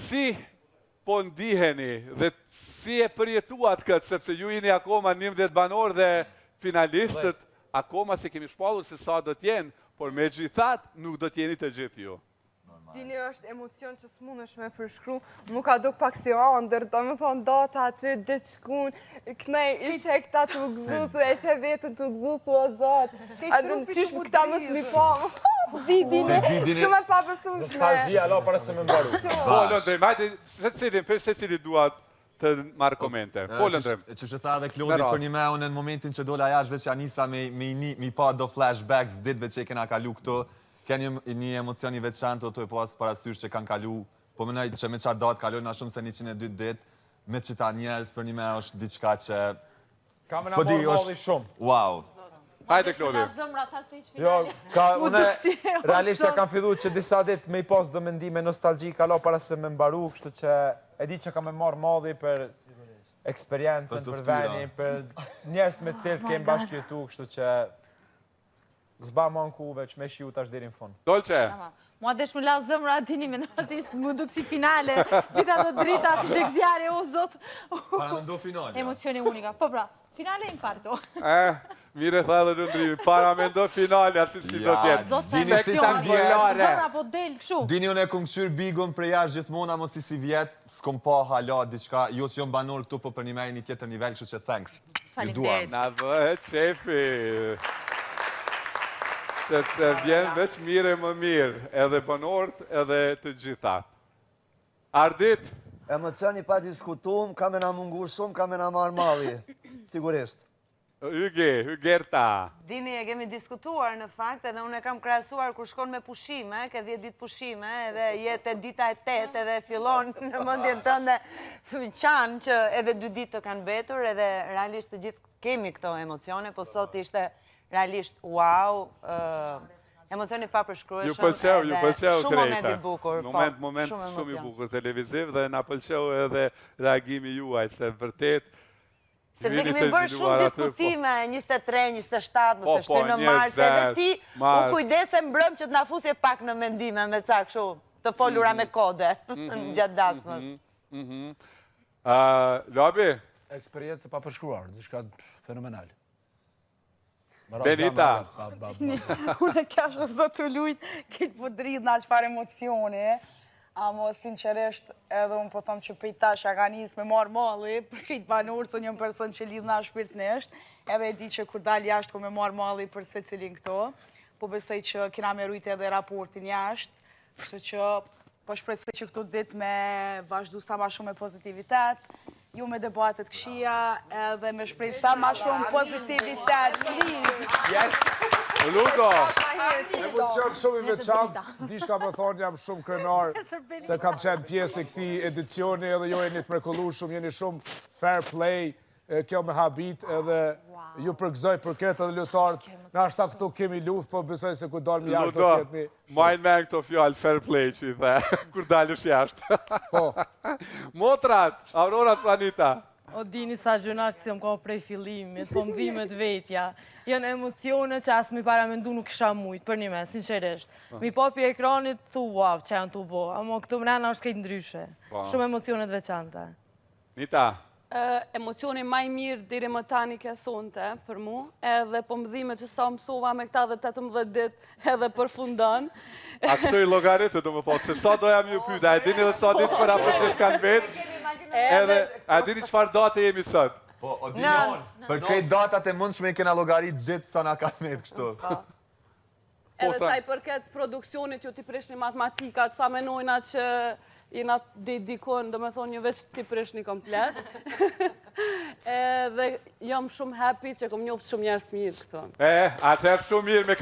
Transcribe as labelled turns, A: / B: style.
A: si po ndiheni dhe si e përjetuat këtë, sepse ju jeni akoma 11 banor dhe finalistët akoma se kemi shpallur se sa do t'jenë, por me gjithat nuk do t'jeni të gjithë ju.
B: Dini është emocion që s'munësh me përshkru, mu ka duk pak si andër, do me thonë data aty, ditë shkun, kënej ishe këta të gëzutë, ishe vetën të gëzutë, o zotë, a dhe në qysh më këta mësë mi po, Dini, shumë e papësum që
C: Nostalgjia, lo, para se me mbaru.
A: Po, Lëndrim, hajde, se cili duat të marrë komente. Po, Lëndrim.
D: Që që tha dhe Klodi për një me unë në momentin që dola jash veç janë nisa me pa do flashbacks ditëve që i kena kalu këto, keni një emocion i veçantë të e pas parasysh që kanë kalu, po mënoj që me qatë datë kalojnë na shumë se 102 ditë, me qita njerës për një me është diçka që...
C: Ka me na morë molli shumë.
D: Wow.
A: Hajde, Klodi.
C: Jo, une realisht e kam fillu që disa ditë me i pas do mendime nostalgji kalo para se me mbaru, kështu që e di që ka me marë molli për eksperiencen, për venin, për njerës me cilët kemë bashkë jetu, kështu që zba më në ku veç me shiu tash deri në fund.
A: Dolce.
E: Mua desh më la zëmra atini me natisht më duk si finale, gjitha do drita, fishek zjarë, o zot.
D: Para me ndo finale.
E: Emocioni unika. Po pra, finale infarto.
A: Mire tha dhe Lëndrimi, para me ndo finale, asi si do tjetë.
E: Zot që emocioni, zëmra po del këshu.
D: Dini unë e këmë këshyrë bigun për jashtë gjithmona, mos si vjetë, s'kom pa hala diçka, jo që jom banor këtu, po për një me një tjetër nivel, kështu që thanks.
E: Faleminderit.
A: Na vë, qefi. Se vjen veç mire më mirë, edhe banorët, edhe të gjithat. Ardit?
F: Emocioni pa diskutum, ka me na mungu shumë, ka me na marë malli, sigurisht.
A: Hygerta.
G: Dini, e kemi diskutuar në fakt, edhe unë e kam krahasuar kur shkon me pushime, ke 10 ditë pushime, edhe jetë dita e 8, edhe fillon në mendjen tënde qanë që edhe 2 ditë të kanë betur, edhe realisht të gjithë kemi këto emocione, po sot ishte realisht wow, emocioni pa përshkrueshëm.
A: Ju pëlqeu
G: shumë moment i bukur.
A: Moment shumë i bukur televiziv dhe na pëlqeu edhe reagimi juaj, se vërtet
G: sepse kemi bërë shumë diskutime, 23, 27, mëse shtyr në mars, edhe ti u kujdese mbrëm që të na fusje pak në mendime me ca kështu, të folura me kode gjatë dasmës.
A: Labi?
C: Eksperiencë pa përshkruar, diçka fenomenal.
A: Benita?
H: Unë kja shumë zot të lujtë, këtë po dridh nga qëfar emocioni, amo sinqeresht edhe unë po thëmë që për i tash a ka njësë me marë malli, për këtë banurë, së njëm person që lidh nga shpirtnisht, edhe e di që kur dal jashtë ko me marë malli për se cilin këto, po besoj që kina me rujtë edhe raportin jashtë, kështu që po shpresoj që këto ditë me vazhdu sa ma shumë me pozitivitet, ju me debatet këshia edhe me shprej sa ma shumë pozitivitet.
A: Yes! Ludo!
I: Emocion shumë i veçantë, s'di shka më thonë, jam shumë krenar, se kam qenë pjesë e këti edicioni edhe jo e një të mrekullu shumë, jeni shumë fair play, kjo me habit edhe ju përgëzoj për këtë edhe lutarët, na është ta këtu kemi luft, po besoj se ku dalë mi jarë të tjetëmi.
A: Majnë me këto fjallë fair play që i the, kur dalësh jashtë.
I: Po.
A: Motrat, Aurora Sanita.
J: O dini sa gjënar që si më ka prej fillimit, po mdhimet vetja. Jënë emocione që asë mi paramendu nuk isha mujtë, për një me, sinqeresht. Mi popi ekranit, thu, wow, që janë të bo, amo këtu mrena është kejtë ndryshe. Shumë emocionet veçante.
A: Nita.
K: Emocioni maj mirë diri më tani kësonte për mu, edhe po mëdhime që sa mësova me këta dhe 18 dit edhe përfundon.
A: A këto i logaritë, do më thotë, se sa doja mi u pyta, e dini dhe sa ditë për apësisht kanë vetë, edhe a dini qëfar date jemi sot?
D: Po, o dini, për krejt datat e mundshme i kena logarit ditë sa na ka vetë kështu.
K: Edhe sa i përket produksionit, ju t'i prish një matematikat, sa menojna që jena dikon, do me thonë një veç t'i prish një komplet. Dhe jam shumë happy që kom njoftë shumë njerës të mirë këto.
A: Atëherë shumë mirë me këtë.